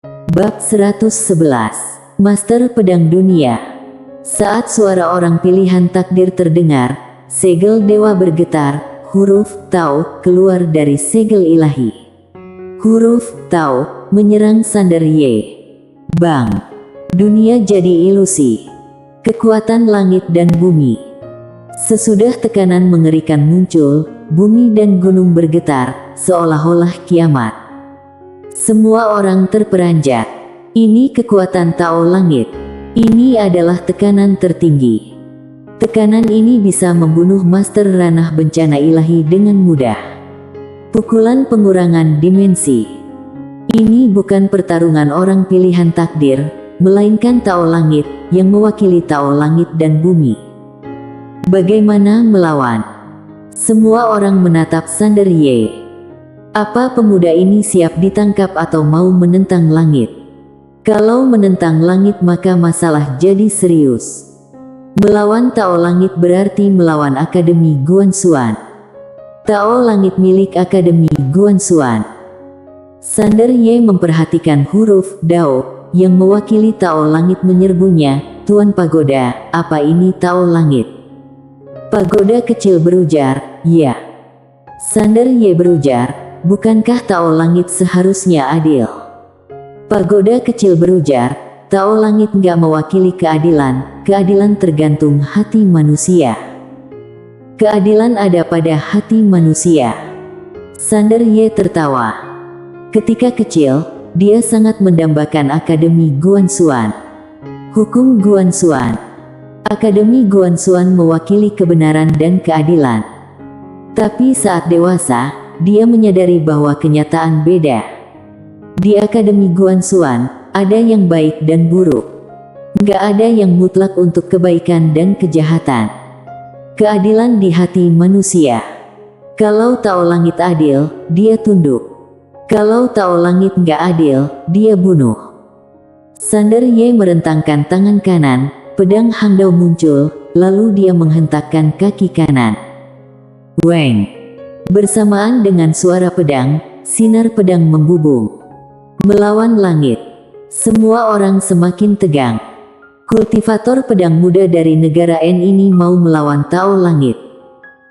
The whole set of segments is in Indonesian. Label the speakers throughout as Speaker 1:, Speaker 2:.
Speaker 1: Bab 111. Master Pedang Dunia. Saat suara orang pilihan takdir terdengar, segel dewa bergetar, huruf Tau keluar dari segel ilahi. Huruf Tau menyerang Sander Ye. Bang! Dunia jadi ilusi. Kekuatan langit dan bumi. Sesudah tekanan mengerikan muncul, bumi dan gunung bergetar, seolah-olah kiamat. Semua orang terperanjat. Ini kekuatan Tao Langit. Ini adalah tekanan tertinggi. Tekanan ini bisa membunuh Master Ranah Bencana Ilahi dengan mudah. Pukulan pengurangan dimensi. Ini bukan pertarungan orang pilihan takdir, melainkan Tao Langit yang mewakili Tao Langit dan bumi. Bagaimana melawan? Semua orang menatap Sander Ye. Apa pemuda ini siap ditangkap atau mau menentang langit? Kalau menentang langit maka masalah jadi serius. Melawan Tao Langit berarti melawan Akademi Guanxuan. Tao Langit milik Akademi Guanxuan. Sander Ye memperhatikan huruf Dao yang mewakili Tao Langit menyerbunya. Tuan Pagoda, apa ini Tao Langit? Pagoda kecil berujar, ya. Sander Ye berujar, bukankah Tao Langit seharusnya adil? Pagoda kecil berujar, Tao Langit nggak mewakili keadilan, keadilan tergantung hati manusia. Keadilan ada pada hati manusia. Sander Ye tertawa. Ketika kecil, dia sangat mendambakan Akademi Guanxuan. Hukum Guanxuan. Akademi Guanxuan mewakili kebenaran dan keadilan. Tapi saat dewasa, dia menyadari bahwa kenyataan beda. Di Akademi Guanxuan, ada yang baik dan buruk. Nggak ada yang mutlak untuk kebaikan dan kejahatan. Keadilan di hati manusia. Kalau Tao Langit adil, dia tunduk. Kalau Tao Langit nggak adil, dia bunuh. Sander Ye merentangkan tangan kanan, pedang Hangdao muncul, lalu dia menghentakkan kaki kanan. Weng! Bersamaan dengan suara pedang, sinar pedang membubung. Melawan langit. Semua orang semakin tegang. Kultivator pedang muda dari negara N ini mau melawan Tao Langit.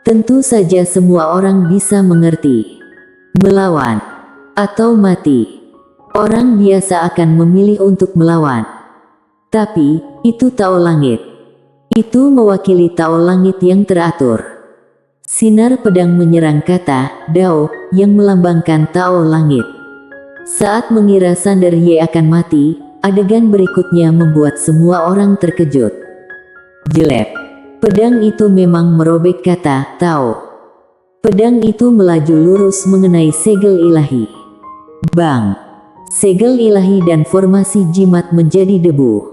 Speaker 1: Tentu saja semua orang bisa mengerti. Melawan atau mati. Orang biasa akan memilih untuk melawan. Tapi, itu Tao Langit. Itu mewakili Tao Langit yang teratur. Sinar pedang menyerang kata Dao yang melambangkan Tao Langit. Saat mengira Sander Ye akan mati, adegan berikutnya membuat semua orang terkejut. Jelek. Pedang itu memang merobek kata Tao. Pedang itu melaju lurus mengenai segel ilahi. Bang! Segel ilahi dan formasi jimat menjadi debu.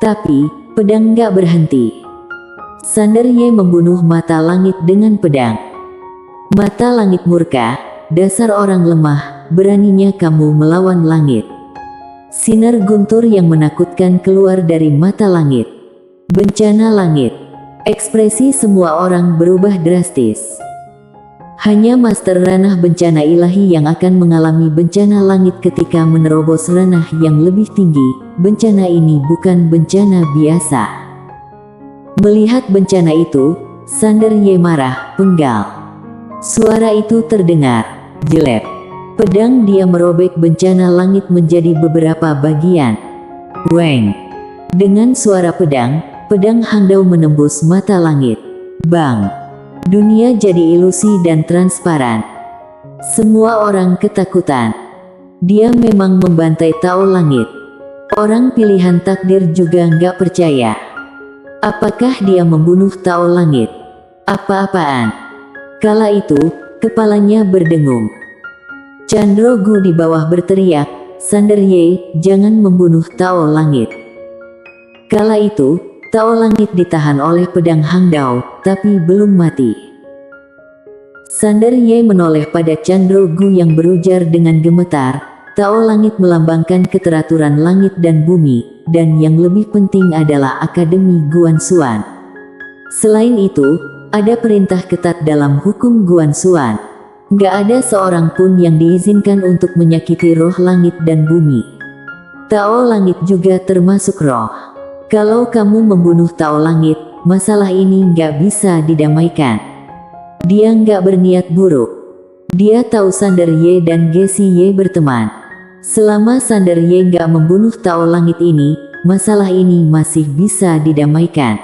Speaker 1: Tapi, pedang gak berhenti. Sander Ye membunuh mata langit dengan pedang. Mata langit murka, dasar orang lemah, beraninya kamu melawan langit. Sinar guntur yang menakutkan keluar dari mata langit. Bencana langit. Ekspresi semua orang berubah drastis. Hanya Master Ranah Bencana Ilahi yang akan mengalami bencana langit ketika menerobos ranah yang lebih tinggi. Bencana ini bukan bencana biasa. Melihat bencana itu, Sander Ye marah, penggal. Suara itu terdengar, jelek. Pedang dia merobek bencana langit menjadi beberapa bagian. Weng! Dengan suara pedang, pedang Hangdao menembus mata langit. Bang! Dunia jadi ilusi dan transparan. Semua orang ketakutan. Dia memang membantai Tao Langit. Orang pilihan takdir juga nggak percaya. Apakah dia membunuh Tao Langit? Apa-apaan? Kala itu, kepalanya berdengung. Chandrogu di bawah berteriak, Sander Ye, jangan membunuh Tao Langit. Kala itu, Tao Langit ditahan oleh pedang Hangdao, tapi belum mati. Sander Ye menoleh pada Chandrogu yang berujar dengan gemetar, Tao Langit melambangkan keteraturan langit dan bumi, dan yang lebih penting adalah Akademi Guanxuan. Selain itu, ada perintah ketat dalam hukum Guanxuan. Nggak ada seorang pun yang diizinkan untuk menyakiti roh langit dan bumi. Tao langit juga termasuk roh. Kalau kamu membunuh Tao langit, masalah ini nggak bisa didamaikan. Dia nggak berniat buruk. Dia tahu Sander Ye dan Gesi Ye berteman. Selama Sander Ye nggak membunuh Tao langit ini, masalah ini masih bisa didamaikan.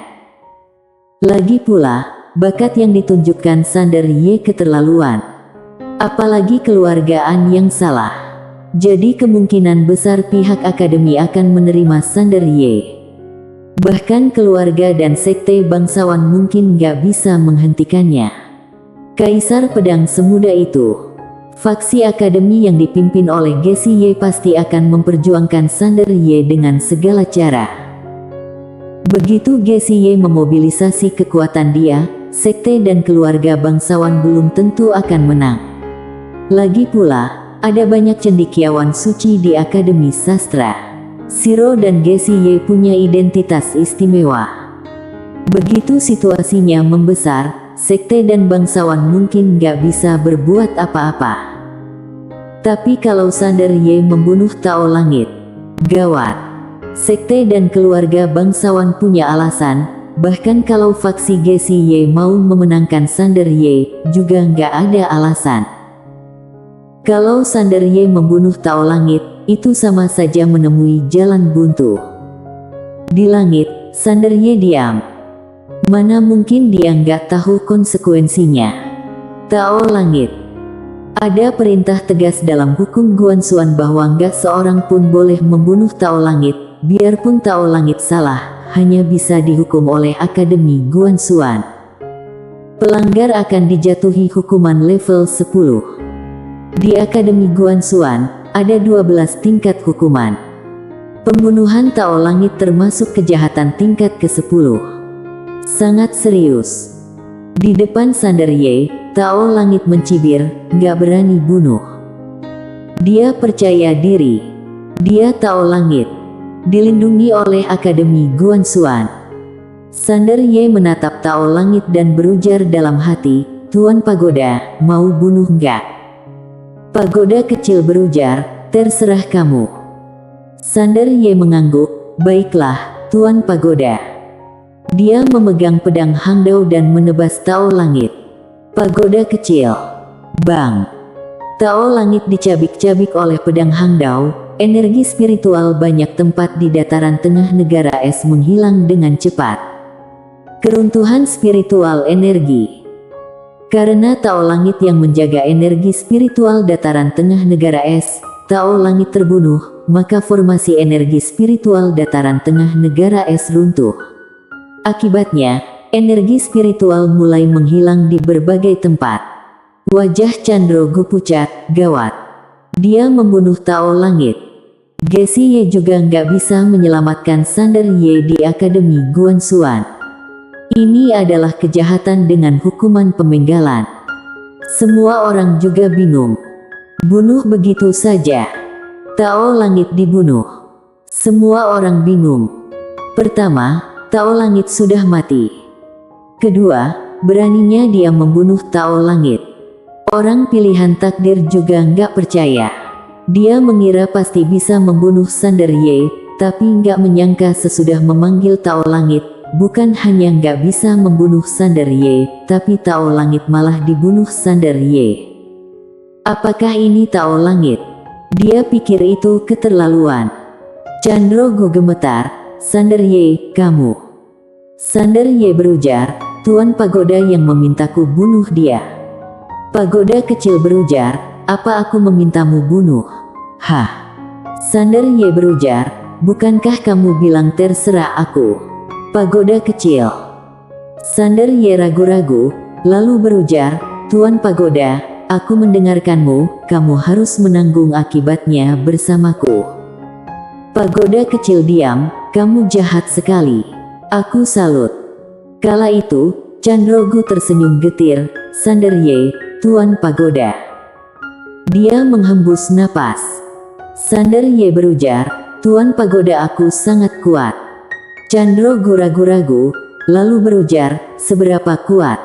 Speaker 1: Lagi pula, bakat yang ditunjukkan Sander Ye keterlaluan. Apalagi keluargaan yang salah. Jadi kemungkinan besar pihak akademi akan menerima Sander Ye. Bahkan keluarga dan sekte bangsawan mungkin gak bisa menghentikannya. Kaisar Pedang semudah itu. Faksi akademi yang dipimpin oleh Gesi Ye pasti akan memperjuangkan Sander Ye dengan segala cara. Begitu Gesi Ye memobilisasi kekuatan dia, sekte dan keluarga bangsawan belum tentu akan menang. Lagi pula, ada banyak cendekiawan suci di Akademi Sastra. Shiro dan Gesi Ye punya identitas istimewa. Begitu situasinya membesar, sekte dan bangsawan mungkin gak bisa berbuat apa-apa. Tapi kalau Sander Ye membunuh Tao langit, gawat. Sekte dan keluarga bangsawan punya alasan, bahkan kalau faksi Gesi Ye mau memenangkan Sander Ye, juga gak ada alasan. Kalau Sander Ye membunuh Tao langit, itu sama saja menemui jalan buntu. Di langit, Sander Ye diam. Mana mungkin dia nggak tahu konsekuensinya. Tao langit. Ada perintah tegas dalam hukum Guanxuan bahwa nggak seorang pun boleh membunuh Tao langit, biarpun Tao langit salah, hanya bisa dihukum oleh Akademi Guanxuan. Pelanggar akan dijatuhi hukuman level 10. Di Akademi Guanxuan, ada 12 tingkat hukuman. Pembunuhan Tao langit termasuk kejahatan tingkat ke-10. Sangat serius. Di depan Sander Ye, Tao langit mencibir, gak berani bunuh. Dia percaya diri. Dia Tao langit. Dilindungi oleh Akademi Guanxuan. Sander Ye menatap Tao langit dan berujar dalam hati, Tuan Pagoda, mau bunuh nggak? Pagoda kecil berujar, terserah kamu. Sander Ye mengangguk, baiklah, Tuan Pagoda. Dia memegang pedang Hangdao dan menebas Tao langit. Pagoda kecil. Bang. Tao langit dicabik-cabik oleh pedang Hangdao, energi spiritual banyak tempat di dataran tengah negara es menghilang dengan cepat. Keruntuhan spiritual energi. Karena Tao langit yang menjaga energi spiritual dataran tengah negara es, Tao langit terbunuh, maka formasi energi spiritual dataran tengah negara es runtuh. Akibatnya, energi spiritual mulai menghilang di berbagai tempat. Wajah Chandrogu pucat, gawat. Dia membunuh Tao langit. Gesi Ye juga nggak bisa menyelamatkan Sander Ye di Akademi Guanxuan. Ini adalah kejahatan dengan hukuman pemenggalan. Semua orang juga bingung. Bunuh begitu saja. Tao langit dibunuh. Semua orang bingung. Pertama, Tao langit sudah mati. Kedua, beraninya dia membunuh Tao langit. Orang pilihan takdir juga nggak percaya. Dia mengira pasti bisa membunuh Sander Ye, tapi nggak menyangka sesudah memanggil Tao langit, bukan hanya nggak bisa membunuh Sander Ye, tapi Tao langit malah dibunuh Sander Ye. Apakah ini Tao langit? Dia pikir itu keterlaluan. Chandrogu gemetar, Sander Ye, kamu. Sander Ye berujar, Tuan Pagoda yang memintaku bunuh dia. Pagoda kecil berujar, apa aku memintamu bunuh? Hah? Sander Ye berujar, bukankah kamu bilang terserah aku? Pagoda kecil. Sander Ye ragu-ragu, lalu berujar, Tuan Pagoda, aku mendengarkanmu, kamu harus menanggung akibatnya bersamaku. Pagoda kecil diam, kamu jahat sekali. Aku salut. Kala itu, Chandrogu tersenyum getir, Sander Ye, Tuan Pagoda. Dia menghembus napas. Sander Ye berujar, Tuan Pagoda aku sangat kuat. Chandrogu ragu-ragu, lalu berujar, seberapa kuat?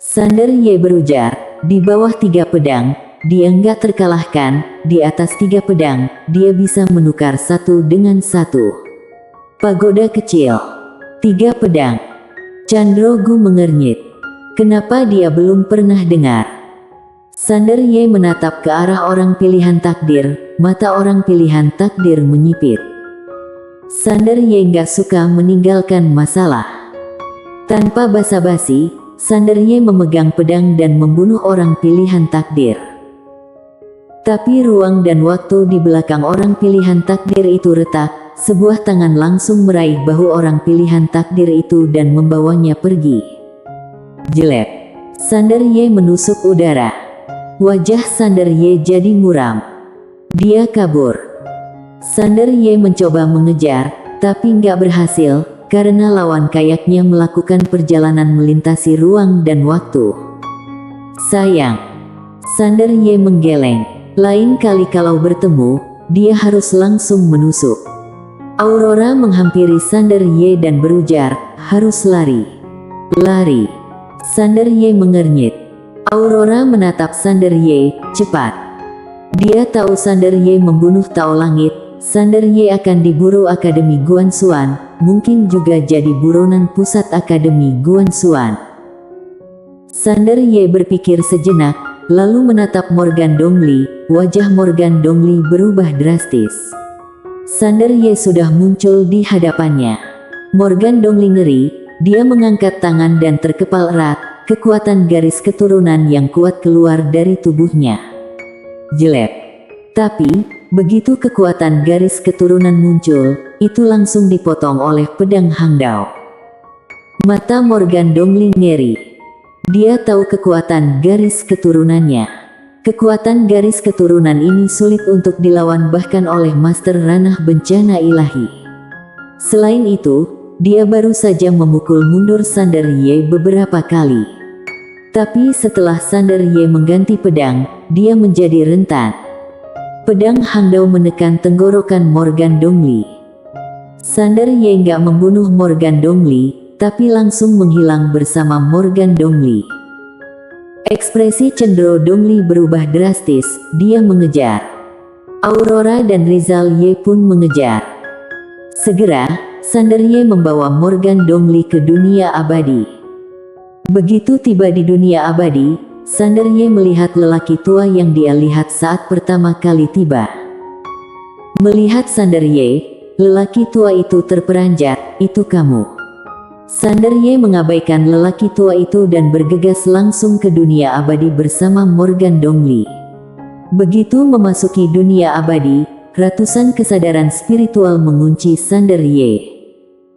Speaker 1: Sander Ye berujar, di bawah 3 pedang, dia nggak terkalahkan, di atas 3 pedang, dia bisa menukar satu dengan satu. Pagoda kecil. 3 pedang. Chandrogu mengernyit. Kenapa dia belum pernah dengar? Sander Ye menatap ke arah orang pilihan takdir, mata orang pilihan takdir menyipit. Sander Ye nggak suka meninggalkan masalah. Tanpa basa-basi, Sander Ye memegang pedang dan membunuh orang pilihan takdir. Tapi ruang dan waktu di belakang orang pilihan takdir itu retak, sebuah tangan langsung meraih bahu orang pilihan takdir itu dan membawanya pergi. Jelek. Sander Ye menusuk udara. Wajah Sander Ye jadi muram. Dia kabur. Sander Ye mencoba mengejar, tapi nggak berhasil, karena lawan kayaknya melakukan perjalanan melintasi ruang dan waktu. Sayang. Sander Ye menggeleng. Lain kali kalau bertemu, dia harus langsung menusuk. Aurora menghampiri Sander Ye dan berujar, harus lari. Lari. Sander Ye mengernyit. Aurora menatap Sander Ye, cepat. Dia tahu Sander Ye membunuh Tao Langit. Sander Ye akan diburu Akademi Guanxuan, mungkin juga jadi buronan pusat Akademi Guanxuan. Sander Ye berpikir sejenak, lalu menatap Morgan Dongli. Wajah Morgan Dongli berubah drastis. Sander Ye sudah muncul di hadapannya. Morgan Dongli ngeri, dia mengangkat tangan dan terkepal erat, kekuatan garis keturunan yang kuat keluar dari tubuhnya. Jelek. Tapi, begitu kekuatan garis keturunan muncul, itu langsung dipotong oleh pedang Hangdao. Mata Morgan Dongli ngeri. Dia tahu kekuatan garis keturunannya. Kekuatan garis keturunan ini sulit untuk dilawan bahkan oleh Master Ranah Bencana Ilahi. Selain itu, dia baru saja memukul mundur Sander Ye beberapa kali. Tapi setelah Sander Ye mengganti pedang, dia menjadi rentan. Pedang Hangdao menekan tenggorokan Morgan Dongli. Sander Ye nggak membunuh Morgan Dongli, tapi langsung menghilang bersama Morgan Dongli. Ekspresi Cendro Dongli berubah drastis, dia mengejar. Aurora dan Rizal Ye pun mengejar. Segera, Sander Ye membawa Morgan Dongli ke dunia abadi. Begitu tiba di dunia abadi, Sander Ye melihat lelaki tua yang dia lihat saat pertama kali tiba. Melihat Sander Ye, lelaki tua itu terperanjat, itu kamu. Sander Ye mengabaikan lelaki tua itu dan bergegas langsung ke dunia abadi bersama Morgan Dongli. Begitu memasuki dunia abadi, ratusan kesadaran spiritual mengunci Sander Ye.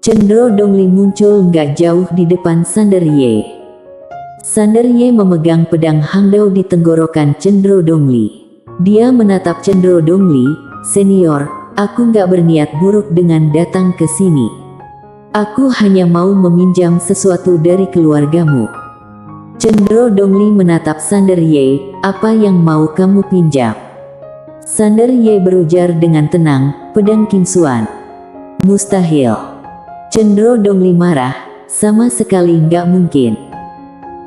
Speaker 1: Cendro Dongli muncul nggak jauh di depan Sander Ye. Sander Ye memegang pedang Hangdao di tenggorokan Cendro Dongli. Dia menatap Cendro Dongli, senior, aku nggak berniat buruk dengan datang ke sini. Aku hanya mau meminjam sesuatu dari keluargamu. Cendro Dongli menatap Sander Ye, apa yang mau kamu pinjam? Sander Ye berujar dengan tenang, pedang Qingxuan. Mustahil. Cendro Dongli marah, sama sekali nggak mungkin.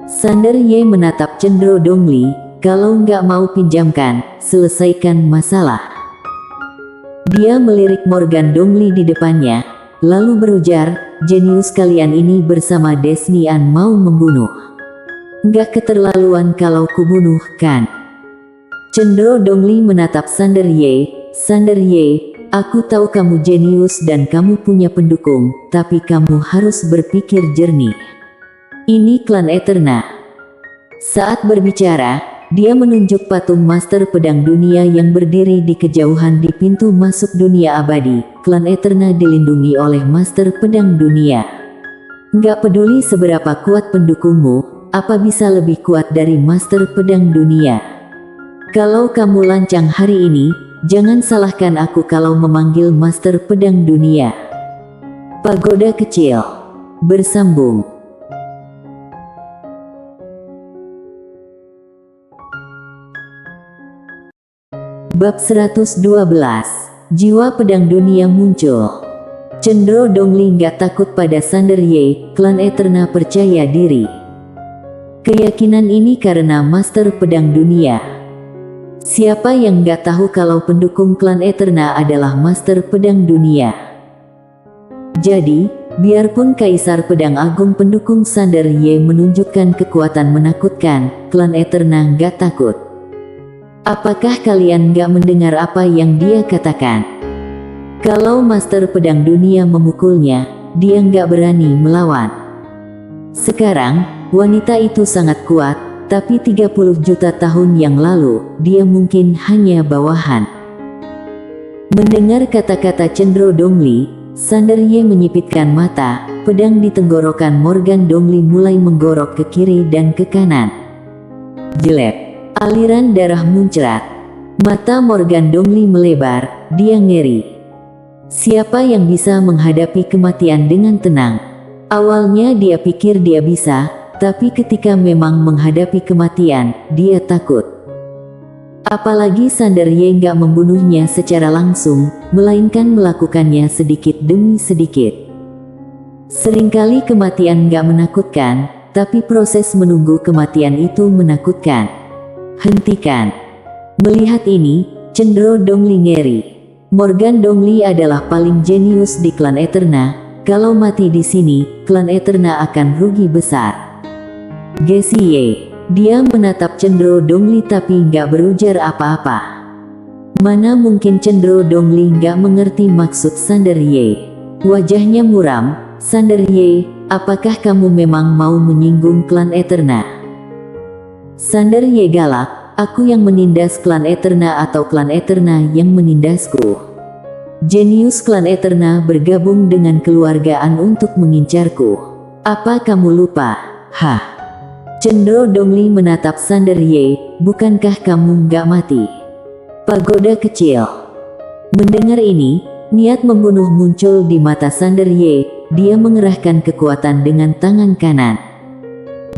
Speaker 1: Sander Ye menatap Cendro Dongli, kalau nggak mau pinjamkan, selesaikan masalah. Dia melirik Morgan Dongli di depannya, lalu berujar, jenius kalian ini bersama Desnian mau membunuh. Nggak keterlaluan kalau kubunuh, kan? Cendro Dongli menatap Sander Ye, Sander Ye, aku tahu kamu jenius dan kamu punya pendukung, tapi kamu harus berpikir jernih. Ini klan Eterna. Saat berbicara, dia menunjuk patung Master Pedang Dunia yang berdiri di kejauhan di pintu masuk dunia abadi. Klan Eterna dilindungi oleh Master Pedang Dunia. Nggak peduli seberapa kuat pendukungmu, apa bisa lebih kuat dari Master Pedang Dunia? Kalau kamu lancang hari ini, jangan salahkan aku kalau memanggil Master Pedang Dunia. Pagoda kecil. Bersambung. Bab 112. Jiwa Pedang Dunia muncul. Cendro Dongli nggak takut pada Sander Ye, klan Eterna percaya diri. Keyakinan ini karena Master Pedang Dunia. Siapa yang nggak tahu kalau pendukung klan Eterna adalah Master Pedang Dunia? Jadi, biarpun Kaisar Pedang Agung pendukung Thunder Ye menunjukkan kekuatan menakutkan, klan Eterna nggak takut. Apakah kalian nggak mendengar apa yang dia katakan? Kalau Master Pedang Dunia memukulnya, dia nggak berani melawan. Sekarang, wanita itu sangat kuat, tapi 30 juta tahun yang lalu, dia mungkin hanya bawahan. Mendengar kata-kata Cendro Dongli, Thunder Ye menyipitkan mata, pedang di tenggorokan Morgan Dongli mulai menggorok ke kiri dan ke kanan. Jelek, aliran darah muncrat. Mata Morgan Dongli melebar, dia ngeri. Siapa yang bisa menghadapi kematian dengan tenang? Awalnya dia pikir dia bisa, tapi ketika memang menghadapi kematian, dia takut. Apalagi Thunder Ye nggak membunuhnya secara langsung, melainkan melakukannya sedikit demi sedikit. Seringkali kematian nggak menakutkan, tapi proses menunggu kematian itu menakutkan. Hentikan. Melihat ini, Cendro Dongli ngeri. Morgan Dongli adalah paling jenius di klan Eterna. Kalau mati di sini, klan Eterna akan rugi besar. Gessie, dia menatap Cendro Dongli tapi nggak berujar apa-apa. Mana mungkin Cendro Dongli nggak mengerti maksud Thunder Ye. Wajahnya muram. Thunder Ye, apakah kamu memang mau menyinggung klan Eterna? Thunder Ye galak, aku yang menindas klan Eterna atau klan Eterna yang menindasku? Jenius klan Eterna bergabung dengan keluargaan untuk mengincarku. Apa kamu lupa? Hah? Cendro Dongli menatap Thunder Ye, bukankah kamu nggak mati? Pagoda kecil. Mendengar ini, niat membunuh muncul di mata Thunder Ye, dia mengerahkan kekuatan dengan tangan kanan.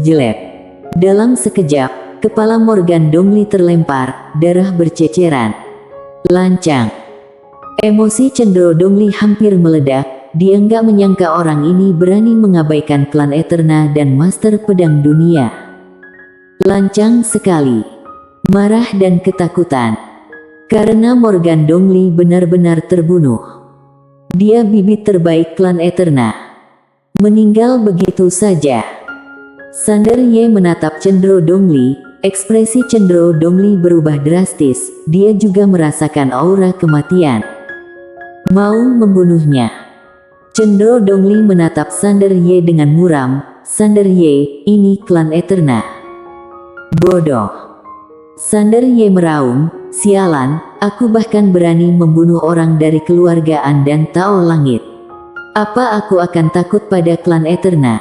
Speaker 1: Jelek. Dalam sekejap, kepala Morgan Dongli terlempar, darah berceceran. Lancang. Emosi Cendro Dongli hampir meledak. Dia nggak menyangka orang ini berani mengabaikan klan Eterna dan Master Pedang Dunia. Lancang sekali. Marah dan ketakutan. Karena Morgan Dongli benar-benar terbunuh. Dia bibit terbaik klan Eterna. Meninggal begitu saja. Thunder Ye menatap Cendro Dongli. Ekspresi Cendro Dongli berubah drastis. Dia juga merasakan aura kematian. Mau membunuhnya. Cendro Dongli menatap Thunder Ye dengan muram. Thunder Ye, ini klan Eterna. Bodoh. Thunder Ye meraung, sialan, aku bahkan berani membunuh orang dari keluarga dan Tao Langit. Apa aku akan takut pada klan Eterna?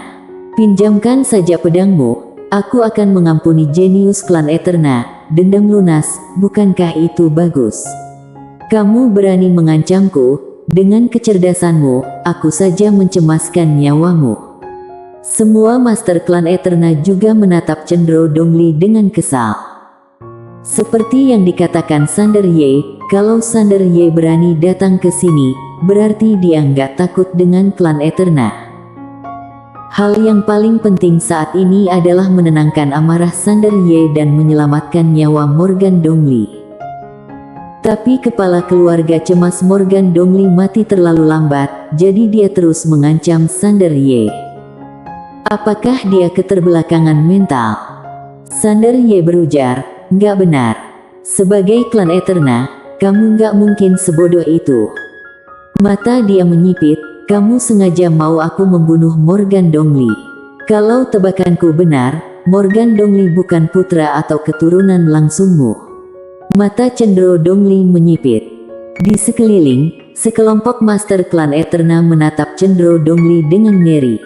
Speaker 1: Pinjamkan saja pedangmu, aku akan mengampuni jenius klan Eterna, dendam lunas, bukankah itu bagus? Kamu berani mengancamku? Dengan kecerdasanmu, aku saja mencemaskan nyawamu. Semua Master Klan Eterna juga menatap Cendro Dongli dengan kesal. Seperti yang dikatakan Thunder Ye, kalau Thunder Ye berani datang ke sini, berarti dia nggak takut dengan Klan Eterna. Hal yang paling penting saat ini adalah menenangkan amarah Thunder Ye dan menyelamatkan nyawa Morgan Dongli. Tapi kepala keluarga cemas Morgan Dongli mati terlalu lambat, jadi dia terus mengancam Thunder Ye. Apakah dia keterbelakangan mental? Thunder Ye berujar, nggak benar. Sebagai klan Eterna, kamu nggak mungkin sebodoh itu. Mata dia menyipit, kamu sengaja mau aku membunuh Morgan Dongli. Kalau tebakanku benar, Morgan Dongli bukan putra atau keturunan langsungmu. Mata Cendro Dongli menyipit. Di sekeliling, sekelompok Master Klan Eterna menatap Cendro Dongli dengan ngeri.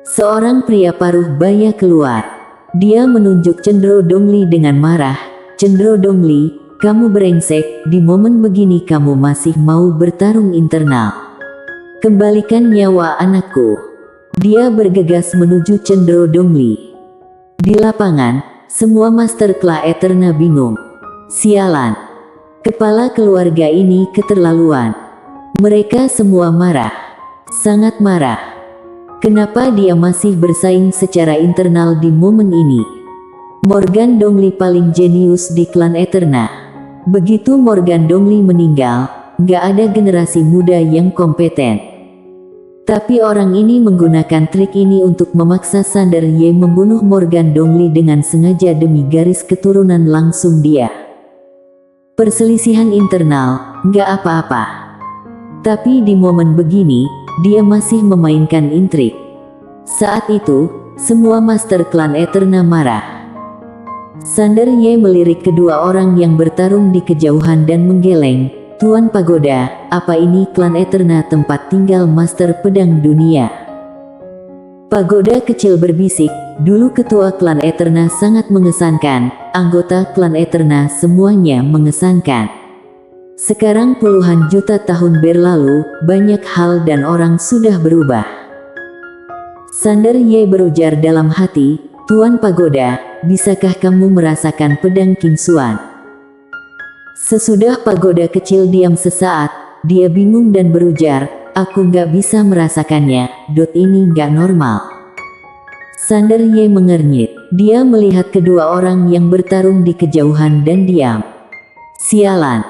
Speaker 1: Seorang pria paruh baya keluar. Dia menunjuk Cendro Dongli dengan marah. Cendro Dongli, kamu brengsek, di momen begini kamu masih mau bertarung internal. Kembalikan nyawa anakku. Dia bergegas menuju Cendro Dongli. Di lapangan, semua Master Klan Eterna bingung. Sialan. Kepala keluarga ini keterlaluan. Mereka semua marah. Sangat marah. Kenapa dia masih bersaing secara internal di momen ini? Morgan Dongli paling jenius di klan Eterna. Begitu Morgan Dongli meninggal, gak ada generasi muda yang kompeten. Tapi orang ini menggunakan trik ini untuk memaksa Sander Ye membunuh Morgan Dongli dengan sengaja demi garis keturunan langsung dia. Perselisihan internal, gak apa-apa. Tapi di momen begini, dia masih memainkan intrik. Saat itu, semua master klan Eterna marah. Sander Ye melirik kedua orang yang bertarung di kejauhan dan menggeleng, "Tuan Pagoda, apa ini klan Eterna tempat tinggal master pedang dunia?" Pagoda kecil berbisik, "Dulu ketua klan Eterna sangat mengesankan, anggota klan Eterna semuanya mengesankan. Sekarang puluhan juta tahun berlalu, banyak hal dan orang sudah berubah." Sander Ye berujar dalam hati, "Tuan Pagoda, bisakah kamu merasakan pedang King Xuan?" Sesudah Pagoda kecil diam sesaat, dia bingung dan berujar, "Aku gak bisa merasakannya, ini gak normal." Sander Ye mengernyit. Dia melihat kedua orang yang bertarung di kejauhan dan diam. "Sialan.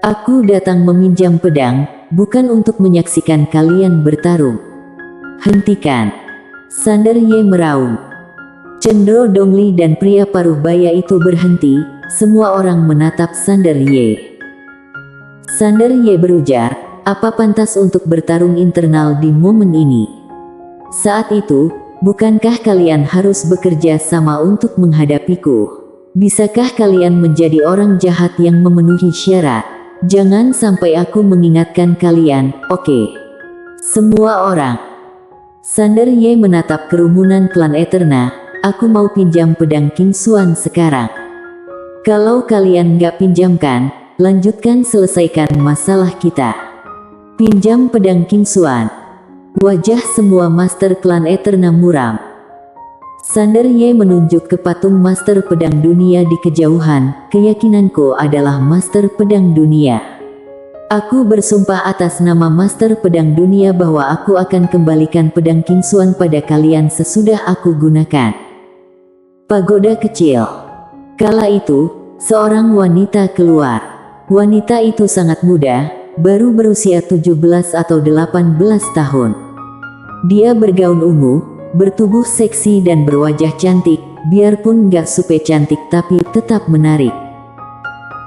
Speaker 1: Aku datang meminjam pedang, bukan untuk menyaksikan kalian bertarung. Hentikan." Sander Ye meraung. Cendro Dongli dan pria paruh baya itu berhenti, semua orang menatap Sander Ye. Sander Ye berujar, "Apa pantas untuk bertarung internal di momen ini? Saat itu, bukankah kalian harus bekerja sama untuk menghadapiku? Bisakah kalian menjadi orang jahat yang memenuhi syarat? Jangan sampai aku mengingatkan kalian, oke?" Semua orang. Sander Ye menatap kerumunan klan Eterna, "Aku mau pinjam pedang King Xuan sekarang. Kalau kalian gak pinjamkan, lanjutkan selesaikan masalah kita. Pinjam pedang King Xuan." Wajah semua master klan Eterna muram. Sander Ye menunjuk ke patung master pedang dunia di kejauhan, "Keyakinanku adalah master pedang dunia. Aku bersumpah atas nama master pedang dunia bahwa aku akan kembalikan pedang King Xuan pada kalian sesudah aku gunakan." Pagoda kecil. Kala itu, seorang wanita keluar. Wanita itu sangat muda, baru berusia 17 atau 18 tahun. Dia bergaun ungu, bertubuh seksi dan berwajah cantik, biarpun gak super cantik tapi tetap menarik.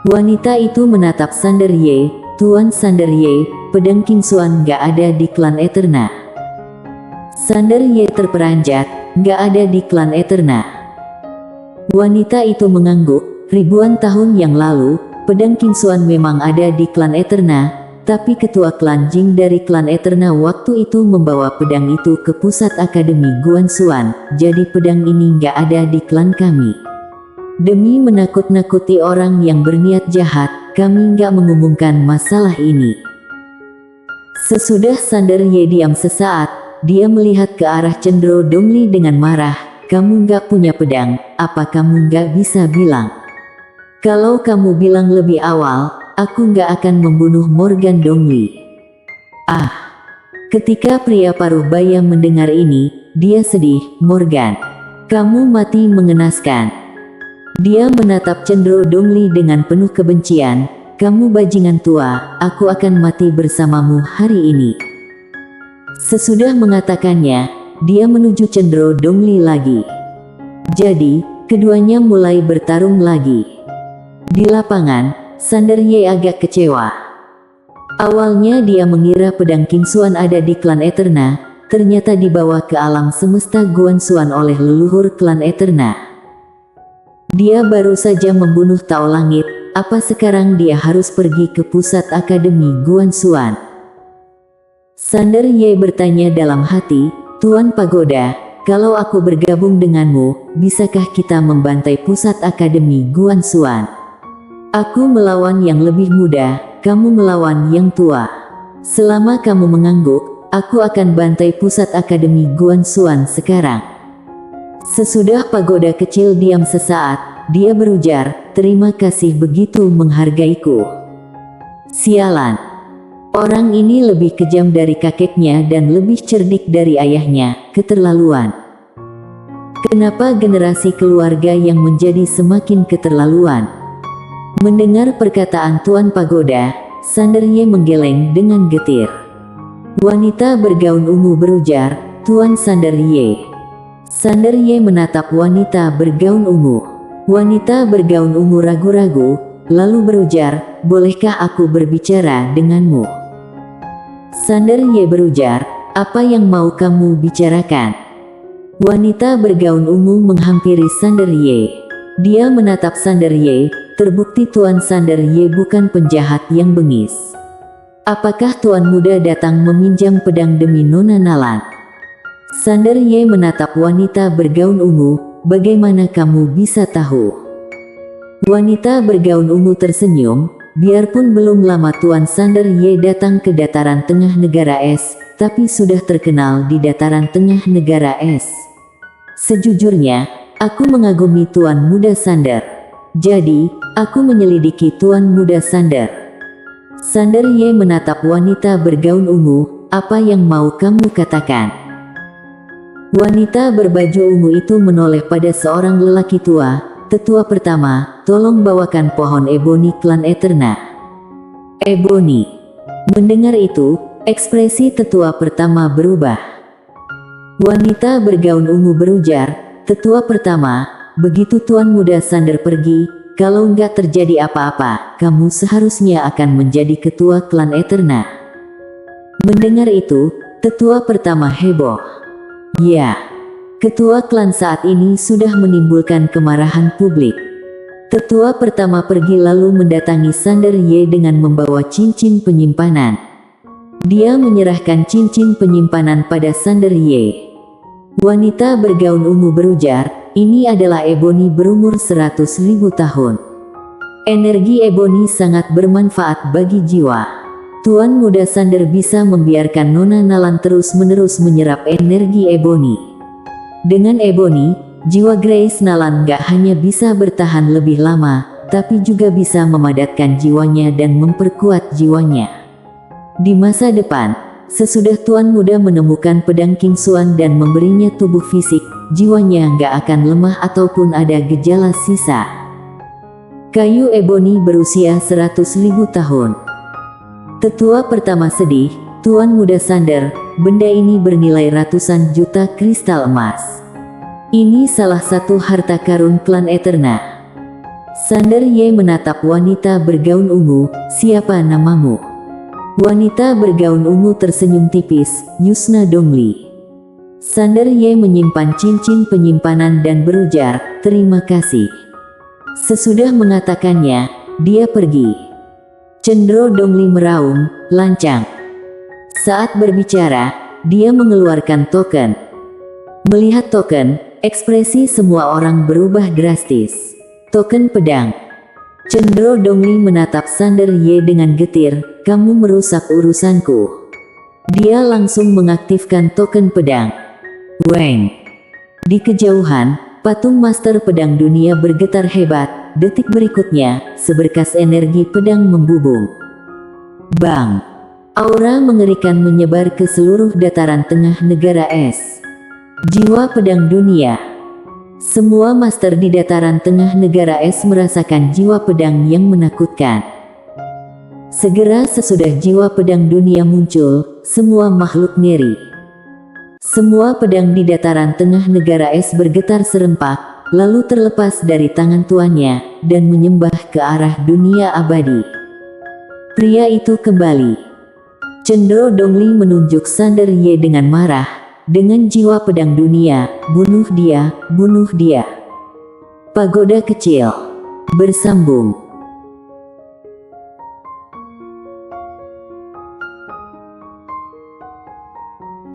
Speaker 1: Wanita itu menatap Sander Ye, "Tuan Sander Ye, pedang King Xuan gak ada di klan Eterna." Sander Ye terperanjat, "Gak ada di klan Eterna." Wanita itu mengangguk, "Ribuan tahun yang lalu, pedang King Xuan memang ada di klan Eterna, tapi ketua klan Jing dari klan Eterna waktu itu membawa pedang itu ke pusat akademi Guan Xuan, jadi pedang ini gak ada di klan kami. Demi menakut-nakuti orang yang berniat jahat, kami gak mengumumkan masalah ini." Sesudah Sander Ye diam sesaat, dia melihat ke arah Cendro Dongli dengan marah, "Kamu gak punya pedang, apa kamu gak bisa bilang? Kalau kamu bilang lebih awal, aku gak akan membunuh Morgan Dongli." Ketika pria paruh baya mendengar ini, dia sedih, "Morgan, kamu mati mengenaskan." Dia menatap Cendro Dongli dengan penuh kebencian, "Kamu bajingan tua, aku akan mati bersamamu hari ini." Sesudah mengatakannya, dia menuju Cendro Dongli lagi. Jadi, keduanya mulai bertarung lagi. Di lapangan, Sander Ye agak kecewa. Awalnya dia mengira pedang King Xuan ada di klan Eterna, ternyata dibawa ke alam semesta Guan Xuan oleh leluhur klan Eterna. Dia baru saja membunuh Tao Langit, apa sekarang dia harus pergi ke pusat akademi Guan Xuan? Sander Ye bertanya dalam hati, "Tuan Pagoda, kalau aku bergabung denganmu, bisakah kita membantai pusat akademi Guan Xuan? Aku melawan yang lebih muda, kamu melawan yang tua. Selama kamu mengangguk, aku akan bantai pusat akademi Guan Xuan sekarang." Sesudah Pagoda kecil diam sesaat, dia berujar, "Terima kasih begitu menghargaiku." Sialan. Orang ini lebih kejam dari kakeknya dan lebih cerdik dari ayahnya, keterlaluan. Kenapa generasi keluarga yang menjadi semakin keterlaluan? Mendengar perkataan Tuan Pagoda, Sander Ye menggeleng dengan getir. Wanita bergaun ungu berujar, "Tuan Sander Ye." Sander Ye menatap wanita bergaun ungu. Wanita bergaun ungu ragu-ragu, lalu berujar, "Bolehkah aku berbicara denganmu?" Sander Ye berujar, "Apa yang mau kamu bicarakan?" Wanita bergaun ungu menghampiri Sander Ye. Dia menatap Sander Ye, terbukti Tuan Sander Ye bukan penjahat yang bengis. "Apakah Tuan muda datang meminjam pedang demi Nona Nalan?" Sander Ye menatap wanita bergaun ungu, "Bagaimana kamu bisa tahu?" Wanita bergaun ungu tersenyum, "Biarpun belum lama Tuan Sander Ye datang ke dataran tengah negara es, tapi sudah terkenal di dataran tengah negara es. Sejujurnya, aku mengagumi Tuan Muda Sander. Jadi, aku menyelidiki Tuan Muda Sander." Sander Ye menatap wanita bergaun ungu, "Apa yang mau kamu katakan?" Wanita berbaju ungu itu menoleh pada seorang lelaki tua. "Tetua pertama, tolong bawakan pohon eboni klan Eterna." "Eboni." Mendengar itu, ekspresi tetua pertama berubah. Wanita bergaun ungu berujar, "Tetua pertama, begitu Tuan Muda Sander pergi, kalau nggak terjadi apa-apa, kamu seharusnya akan menjadi ketua klan Eterna." Mendengar itu, tetua pertama heboh. Ya, ketua klan saat ini sudah menimbulkan kemarahan publik. Tetua pertama pergi lalu mendatangi Sander Ye dengan membawa cincin penyimpanan. Dia menyerahkan cincin penyimpanan pada Sander Ye. Wanita bergaun ungu berujar, "Ini adalah eboni berumur 100.000 tahun. Energi eboni sangat bermanfaat bagi jiwa. Tuan Muda Sander bisa membiarkan Nona Nalan terus-menerus menyerap energi eboni. Dengan eboni, jiwa Grace Nalan gak hanya bisa bertahan lebih lama, tapi juga bisa memadatkan jiwanya dan memperkuat jiwanya. Di masa depan, sesudah Tuan Muda menemukan pedang King Xuan dan memberinya tubuh fisik, jiwanya gak akan lemah ataupun ada gejala sisa." Kayu eboni berusia 100.000 tahun. Tetua pertama sedih, "Tuan Muda Sander, benda ini bernilai ratusan juta kristal emas. Ini salah satu harta karun klan Eterna." Sander Ye menatap wanita bergaun ungu, "Siapa namamu?" Wanita bergaun ungu tersenyum tipis, "Yusna Dongli." Sander Ye menyimpan cincin penyimpanan dan berujar, "Terima kasih." Sesudah mengatakannya, dia pergi. Cendro Dongli meraung, "Lancang." Saat berbicara, dia mengeluarkan token. Melihat token, ekspresi semua orang berubah drastis. Token pedang. Cendro Dongli menatap Sander Ye dengan getir, "Kamu merusak urusanku." Dia langsung mengaktifkan token pedang. Weng. Di kejauhan, patung Master Pedang Dunia bergetar hebat. Detik berikutnya, seberkas energi pedang membubung. Bang! Aura mengerikan menyebar ke seluruh dataran tengah negara es. Jiwa pedang dunia. Semua master di dataran tengah negara es merasakan jiwa pedang yang menakutkan. Segera sesudah jiwa pedang dunia muncul, semua makhluk ngeri. Semua pedang di dataran tengah negara es bergetar serempak, lalu terlepas dari tangan tuannya, dan menyembah ke arah dunia abadi. Pria itu kembali. Cendro Dongli menunjuk Sander Ye dengan marah. "Dengan jiwa pedang dunia, bunuh dia, bunuh dia." Pagoda kecil bersambung.